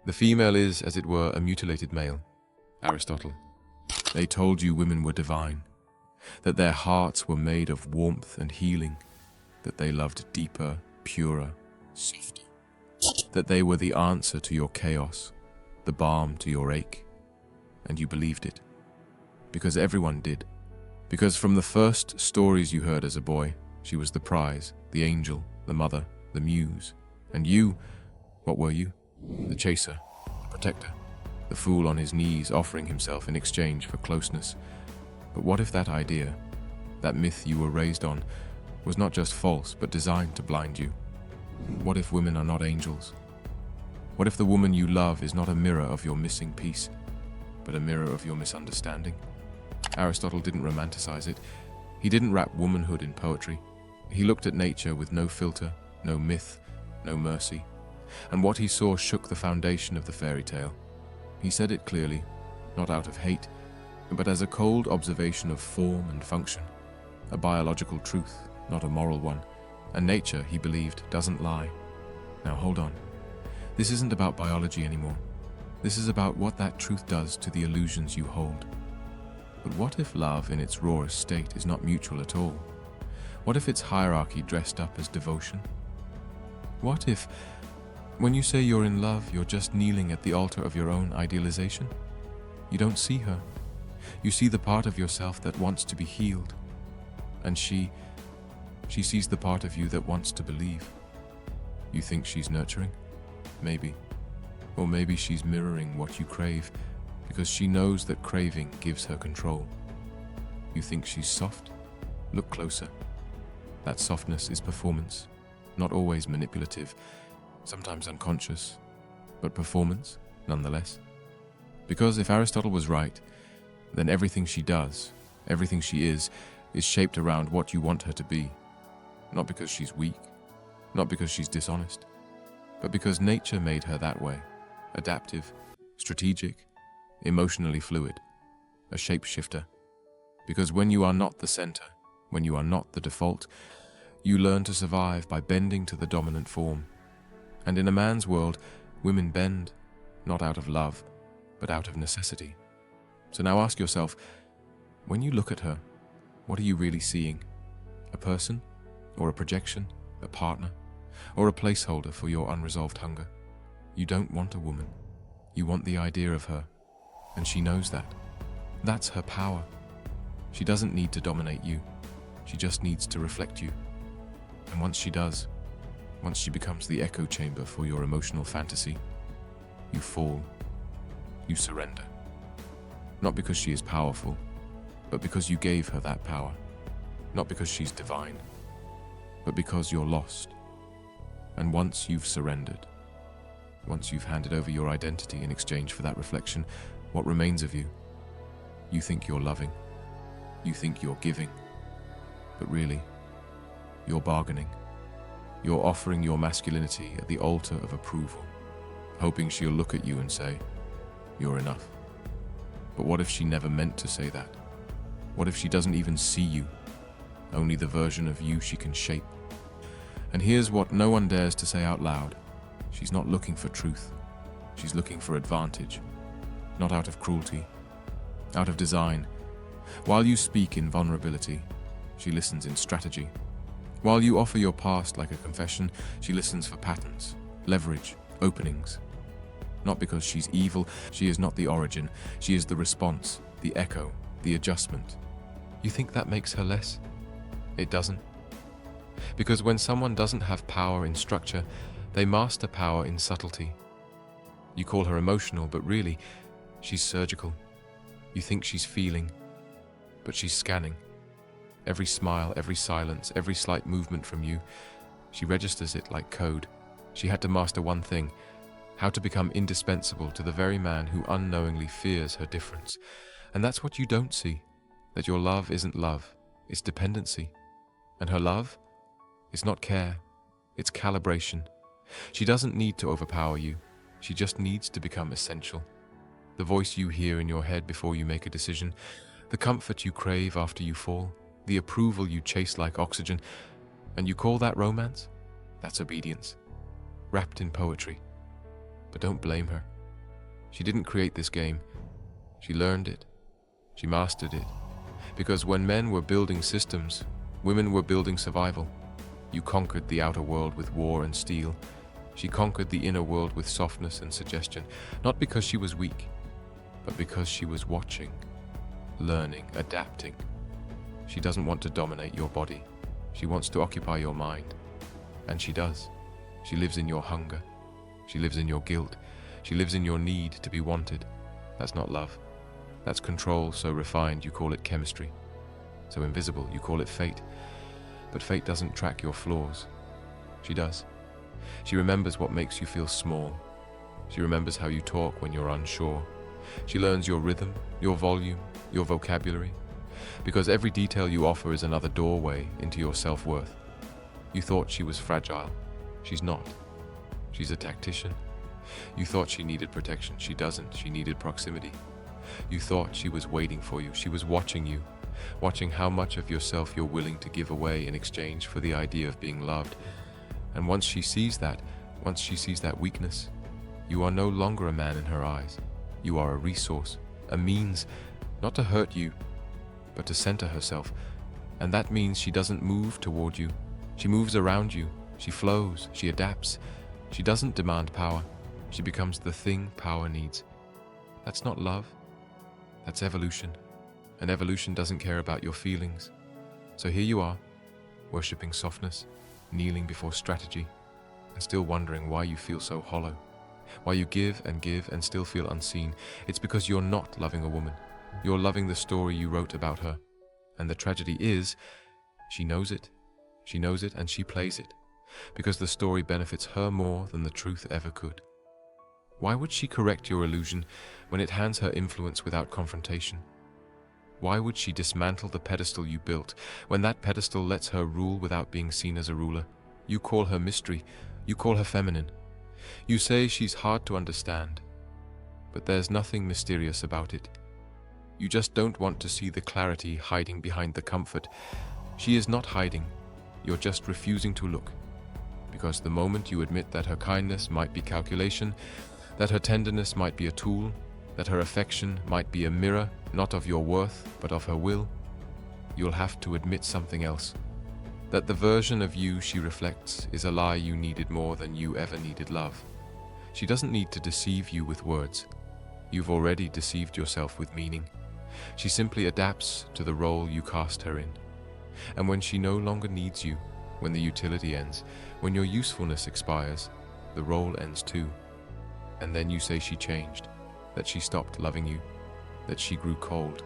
The female is, as it were, a mutilated male. Aristotle. They told you women were divine, that their hearts were made of warmth and healing, that they loved deeper, purer, softer, that they were the answer to your chaos, the balm to your ache. And you believed it. Because everyone did. Because from the first stories you heard as a boy, she was the prize, the angel, the mother, the muse. And you, what were you? The chaser, the protector, the fool on his knees offering himself in exchange for closeness. But what if that idea, that myth you were raised on, was not just false but designed to blind you? What if women are not angels? What if the woman you love is not a mirror of your missing piece, but a mirror of your misunderstanding? Aristotle didn't romanticize it. He didn't wrap womanhood in poetry. He looked at nature with no filter, no myth, no mercy. And what he saw shook the foundation of the fairy tale. He said it clearly, not out of hate, but as a cold observation of form and function, a biological truth, not a moral one. And nature, he believed, doesn't lie. Now hold on. This isn't about biology anymore. This is about what that truth does to the illusions you hold. But what if love in its rawest state is not mutual at all? What if it's hierarchy dressed up as devotion? What if, when you say you're in love, you're just kneeling at the altar of your own idealization? You don't see her. You see the part of yourself that wants to be healed. And she sees the part of you that wants to believe. You think she's nurturing? Maybe. Or maybe she's mirroring what you crave, because she knows that craving gives her control. You think she's soft? Look closer. That softness is performance, not always manipulative, sometimes unconscious, but performance nonetheless. Because if Aristotle was right, then everything she does, everything she is shaped around what you want her to be. Not because she's weak, not because she's dishonest, but because nature made her that way, adaptive, strategic, emotionally fluid, a shapeshifter. Because when you are not the center, when you are not the default, you learn to survive by bending to the dominant form. And in a man's world, women bend, not out of love, but out of necessity. So now ask yourself, when you look at her, what are you really seeing? A person? Or a projection? A partner? Or a placeholder for your unresolved hunger? You don't want a woman. You want the idea of her. And she knows that. That's her power. She doesn't need to dominate you. She just needs to reflect you. And once she does, once she becomes the echo chamber for your emotional fantasy, you fall. You surrender. Not because she is powerful, but because you gave her that power. Not because she's divine, but because you're lost. And once you've surrendered, once you've handed over your identity in exchange for that reflection, what remains of you? You think you're loving. You think you're giving. But really, you're bargaining. You're offering your masculinity at the altar of approval, hoping she'll look at you and say, "You're enough." But what if she never meant to say that? What if she doesn't even see you, only the version of you she can shape? And here's what no one dares to say out loud. She's not looking for truth. She's looking for advantage, not out of cruelty, out of design. While you speak in vulnerability, she listens in strategy. While you offer your past like a confession, she listens for patterns, leverage, openings. Not because she's evil, she is not the origin. She is the response, the echo, the adjustment. You think that makes her less? It doesn't. Because when someone doesn't have power in structure, they master power in subtlety. You call her emotional, but really, she's surgical. You think she's feeling, but she's scanning. Every smile, every silence, every slight movement from you, she registers it like code. She had to master one thing: how to become indispensable to the very man who unknowingly fears her difference. And that's what you don't see, that your love isn't love, it's dependency. And her love is not care, it's calibration. She doesn't need to overpower you, she just needs to become essential. The voice you hear in your head before you make a decision, the comfort you crave after you fall, the approval you chase like oxygen. And you call that romance? That's obedience, wrapped in poetry. But don't blame her. She didn't create this game. She learned it. She mastered it. Because when men were building systems, women were building survival. You conquered the outer world with war and steel. She conquered the inner world with softness and suggestion, not because she was weak, but because she was watching, learning, adapting. She doesn't want to dominate your body. She wants to occupy your mind. And she does. She lives in your hunger. She lives in your guilt. She lives in your need to be wanted. That's not love. That's control so refined you call it chemistry. So invisible you call it fate. But fate doesn't track your flaws. She does. She remembers what makes you feel small. She remembers how you talk when you're unsure. She learns your rhythm, your volume, your vocabulary. Because every detail you offer is another doorway into your self-worth. You thought she was fragile. She's not. She's a tactician. You thought she needed protection. She doesn't. She needed proximity. You thought she was waiting for you. She was watching you, watching how much of yourself you're willing to give away in exchange for the idea of being loved. And once she sees that weakness, you are no longer a man in her eyes. You are a resource, a means, not to hurt you, but to center herself. And that means she doesn't move toward you. She moves around you. She flows. She adapts. She doesn't demand power. She becomes the thing power needs. That's not love. That's evolution. And evolution doesn't care about your feelings. So here you are, worshipping softness, kneeling before strategy, and still wondering why you feel so hollow. Why you give and still feel unseen. It's because you're not loving a woman. You're loving the story you wrote about her. And the tragedy is, she knows it. She knows it and she plays it. Because the story benefits her more than the truth ever could. Why would she correct your illusion when it hands her influence without confrontation? Why would she dismantle the pedestal you built when that pedestal lets her rule without being seen as a ruler? You call her mystery. You call her feminine. You say she's hard to understand. But there's nothing mysterious about it. You just don't want to see the clarity hiding behind the comfort. She is not hiding. You're just refusing to look. Because the moment you admit that her kindness might be calculation, that her tenderness might be a tool, that her affection might be a mirror, not of your worth, but of her will, you'll have to admit something else. That the version of you she reflects is a lie you needed more than you ever needed love. She doesn't need to deceive you with words. You've already deceived yourself with meaning. She simply adapts to the role you cast her in. And when she no longer needs you, when the utility ends, when your usefulness expires, the role ends too. And then you say she changed, that she stopped loving you, that she grew cold.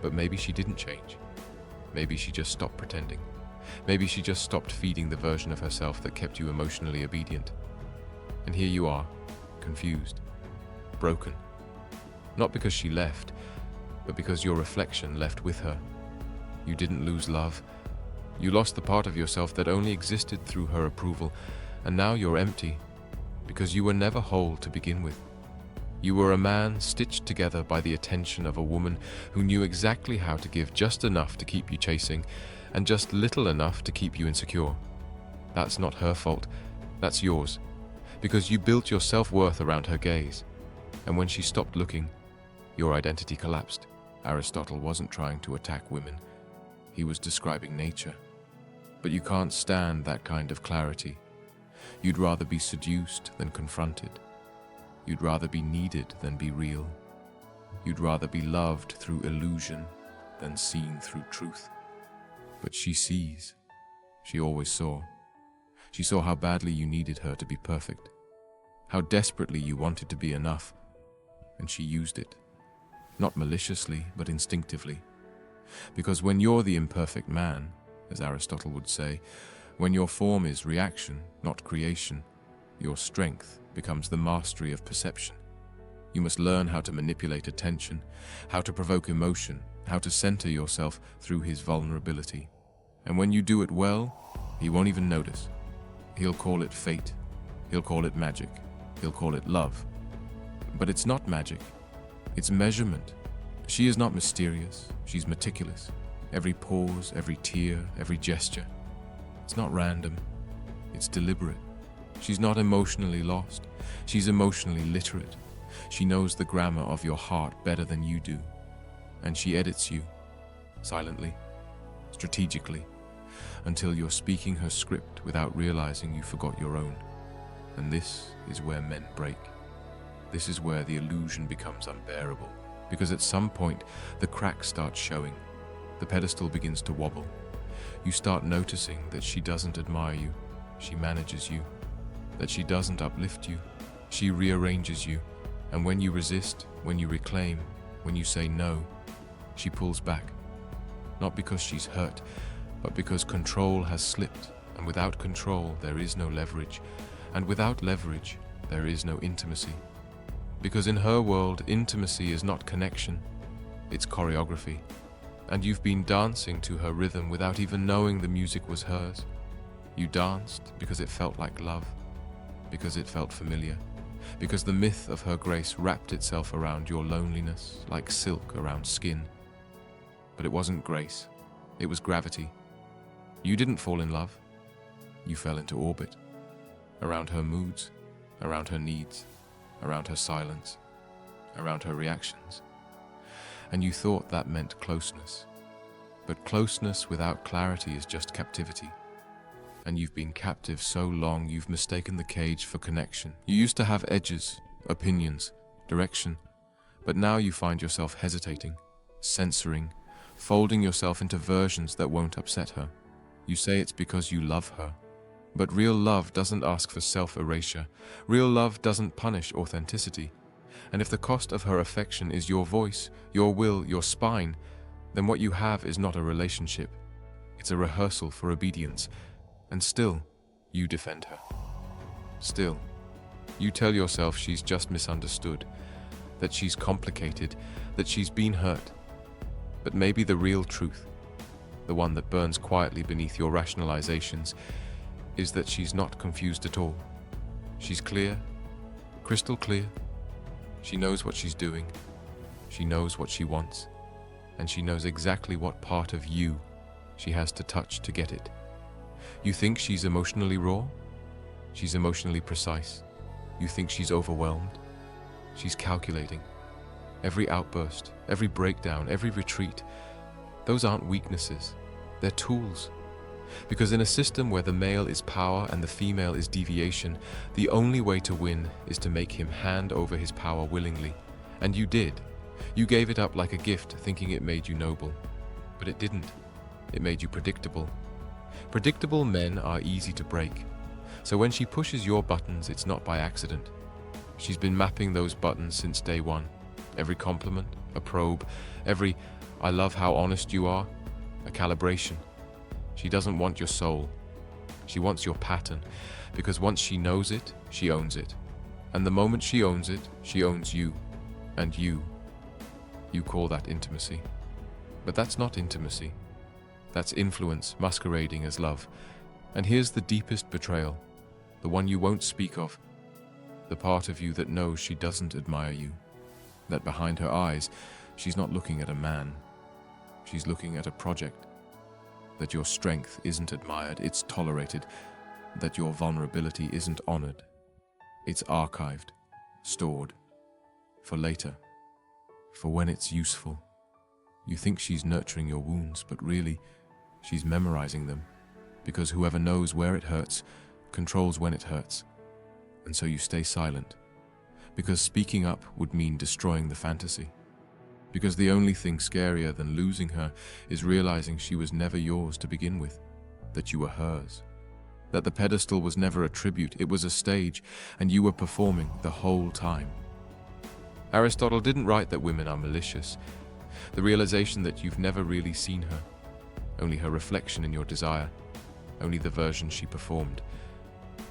But maybe she didn't change. Maybe she just stopped pretending. Maybe she just stopped feeding the version of herself that kept you emotionally obedient. And here you are, confused, broken. Not because she left, but because your reflection left with her. You didn't lose love. You lost the part of yourself that only existed through her approval, and now you're empty, because you were never whole to begin with. You were a man stitched together by the attention of a woman who knew exactly how to give just enough to keep you chasing, and just little enough to keep you insecure. That's not her fault, that's yours, because you built your self-worth around her gaze, and when she stopped looking, your identity collapsed. Aristotle wasn't trying to attack women. He was describing nature. But you can't stand that kind of clarity. You'd rather be seduced than confronted. You'd rather be needed than be real. You'd rather be loved through illusion than seen through truth. But she sees. She always saw. She saw how badly you needed her to be perfect, how desperately you wanted to be enough, and she used it. Not maliciously, but instinctively. Because when you're the imperfect man, as Aristotle would say, when your form is reaction, not creation, your strength becomes the mastery of perception. You must learn how to manipulate attention, how to provoke emotion, how to center yourself through his vulnerability. And when you do it well, he won't even notice. He'll call it fate. He'll call it magic. He'll call it love. But it's not magic. It's measurement. She is not mysterious. She's meticulous. Every pause, every tear, every gesture. It's not random. It's deliberate. She's not emotionally lost. She's emotionally literate. She knows the grammar of your heart better than you do. And she edits you, silently, strategically, until you're speaking her script without realizing you forgot your own. And this is where men break. This is where the illusion becomes unbearable. Because at some point, the cracks start showing. The pedestal begins to wobble. You start noticing that she doesn't admire you, she manages you. That she doesn't uplift you, she rearranges you. And when you resist, when you reclaim, when you say no, she pulls back. Not because she's hurt, but because control has slipped. And without control, there is no leverage. And without leverage, there is no intimacy. Because in her world, intimacy is not connection, it's choreography. And you've been dancing to her rhythm without even knowing the music was hers. You danced because it felt like love, because it felt familiar, because the myth of her grace wrapped itself around your loneliness like silk around skin. But it wasn't grace, it was gravity. You didn't fall in love, you fell into orbit, around her moods, around her needs, around her silence, around her reactions. And you thought that meant closeness. But closeness without clarity is just captivity. And you've been captive so long you've mistaken the cage for connection. You used to have edges, opinions, direction, but now you find yourself hesitating, censoring, folding yourself into versions that won't upset her. You say it's because you love her. But real love doesn't ask for self-erasure. Real love doesn't punish authenticity. And if the cost of her affection is your voice, your will, your spine, then what you have is not a relationship. It's a rehearsal for obedience. And still, you defend her. Still, you tell yourself she's just misunderstood, that she's complicated, that she's been hurt. But maybe the real truth, the one that burns quietly beneath your rationalizations, is that she's not confused at all. She's clear, crystal clear. She knows what she's doing. She knows what she wants. And she knows exactly what part of you she has to touch to get it. You think she's emotionally raw? She's emotionally precise. You think she's overwhelmed? She's calculating. Every outburst, every breakdown, every retreat, those aren't weaknesses. They're tools. Because in a system where the male is power and the female is deviation, the only way to win is to make him hand over his power willingly. And you did. You gave it up like a gift, thinking it made you noble. But it didn't. It made you predictable. Predictable men are easy to break. So when she pushes your buttons, it's not by accident. She's been mapping those buttons since day one. Every compliment, a probe, every "I love how honest you are," a calibration. She doesn't want your soul. She wants your pattern, because once she knows it, she owns it. And the moment she owns it, she owns you. And you call that intimacy. But that's not intimacy. That's influence masquerading as love. And here's the deepest betrayal, the one you won't speak of, the part of you that knows she doesn't admire you, that behind her eyes, she's not looking at a man, she's looking at a project, that your strength isn't admired, it's tolerated, that your vulnerability isn't honored, it's archived, stored, for later, for when it's useful. You think she's nurturing your wounds, but really, she's memorizing them, because whoever knows where it hurts controls when it hurts. And so you stay silent, because speaking up would mean destroying the fantasy. Because the only thing scarier than losing her is realizing she was never yours to begin with, that you were hers, that the pedestal was never a tribute, it was a stage, and you were performing the whole time. Aristotle didn't write that women are malicious. The realization that you've never really seen her, only her reflection in your desire, only the version she performed,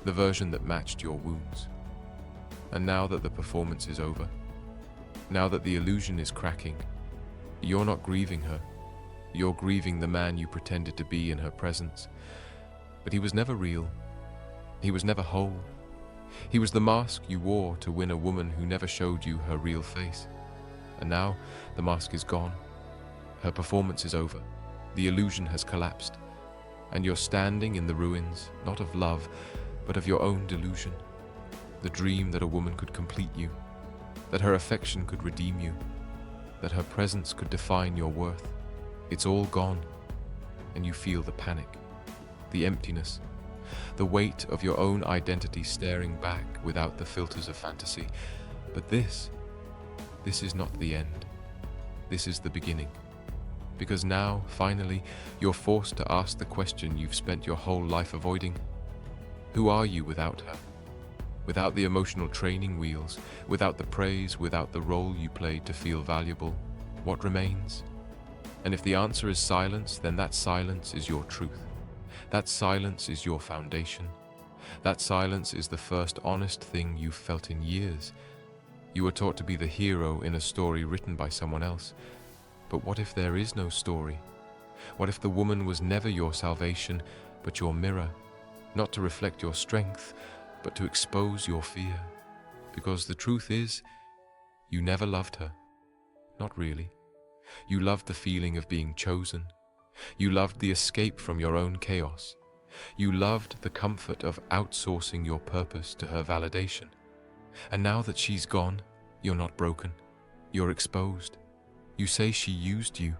the version that matched your wounds. And now that the performance is over, now that the illusion is cracking, you're not grieving her. You're grieving the man you pretended to be in her presence. But he was never real. He was never whole. He was the mask you wore to win a woman who never showed you her real face. And now the mask is gone. Her performance is over. The illusion has collapsed. And you're standing in the ruins, not of love, but of your own delusion. The dream that a woman could complete you, that her affection could redeem you, that her presence could define your worth. It's all gone, and you feel the panic, the emptiness, the weight of your own identity staring back without the filters of fantasy. But this is not the end. This is the beginning. Because now, finally, you're forced to ask the question you've spent your whole life avoiding. Who are you without her? Without the emotional training wheels, without the praise, without the role you played to feel valuable, what remains? And if the answer is silence, then that silence is your truth. That silence is your foundation. That silence is the first honest thing you've felt in years. You were taught to be the hero in a story written by someone else. But what if there is no story? What if the woman was never your salvation, but your mirror, not to reflect your strength, but to expose your fear? Because the truth is, you never loved her. Not really. You loved the feeling of being chosen. You loved the escape from your own chaos. You loved the comfort of outsourcing your purpose to her validation. And now that she's gone, you're not broken. You're exposed. You say she used you.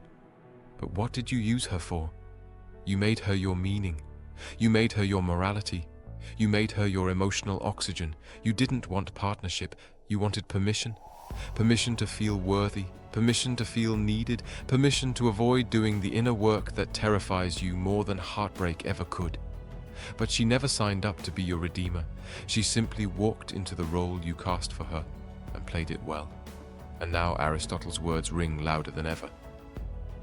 But what did you use her for? You made her your meaning. You made her your morality. You made her your emotional oxygen. You didn't want partnership. You wanted permission. Permission to feel worthy. Permission to feel needed. Permission to avoid doing the inner work that terrifies you more than heartbreak ever could. But she never signed up to be your redeemer. She simply walked into the role you cast for her and played it well. And now Aristotle's words ring louder than ever.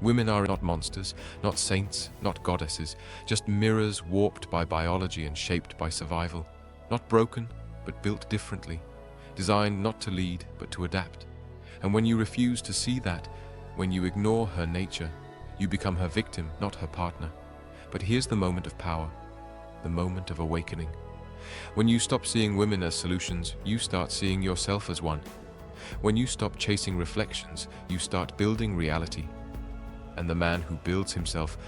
Women are not monsters, not saints, not goddesses, just mirrors warped by biology and shaped by survival. Not broken, but built differently. Designed not to lead, but to adapt. And when you refuse to see that, when you ignore her nature, you become her victim, not her partner. But here's the moment of power, the moment of awakening. When you stop seeing women as solutions, you start seeing yourself as one. When you stop chasing reflections, you start building reality. And the man who builds himself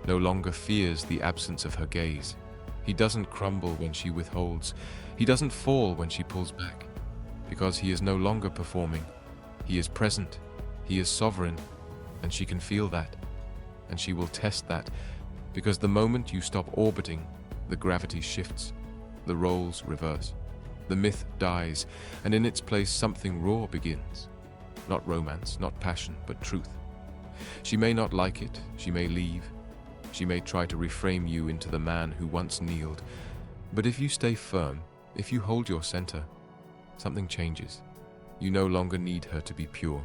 no longer fears the absence of her gaze. He doesn't crumble when she withholds. He doesn't fall when she pulls back. Because he is no longer performing. He is present. He is sovereign. And she can feel that. And she will test that. Because the moment you stop orbiting, the gravity shifts. The roles reverse. The myth dies, and in its place something raw begins. Not romance, not passion, but truth. She may not like it, she may leave. She may try to reframe you into the man who once kneeled. But if you stay firm, if you hold your center, something changes. You no longer need her to be pure.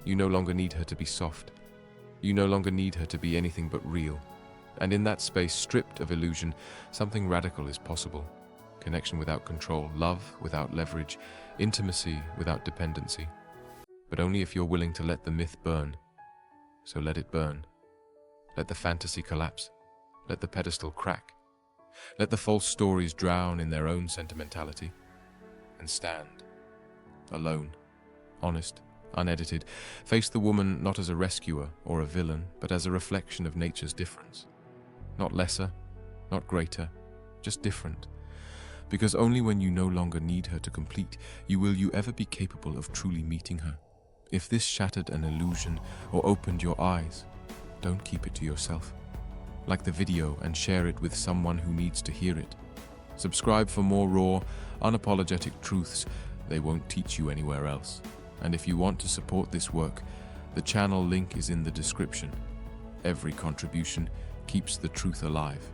You no longer need her to be soft. You no longer need her to be anything but real. And in that space, stripped of illusion, something radical is possible. Connection without control, love without leverage, intimacy without dependency. But only if you're willing to let the myth burn. So let it burn. Let the fantasy collapse. Let the pedestal crack. Let the false stories drown in their own sentimentality. And stand. Alone. Honest. Unedited. Face the woman not as a rescuer or a villain, but as a reflection of nature's difference. Not lesser, not greater, just different. Because only when you no longer need her to complete, will you ever be capable of truly meeting her. If this shattered an illusion or opened your eyes, don't keep it to yourself. Like the video and share it with someone who needs to hear it. Subscribe for more raw, unapologetic truths they won't teach you anywhere else. And if you want to support this work, the channel link is in the description. Every contribution keeps the truth alive.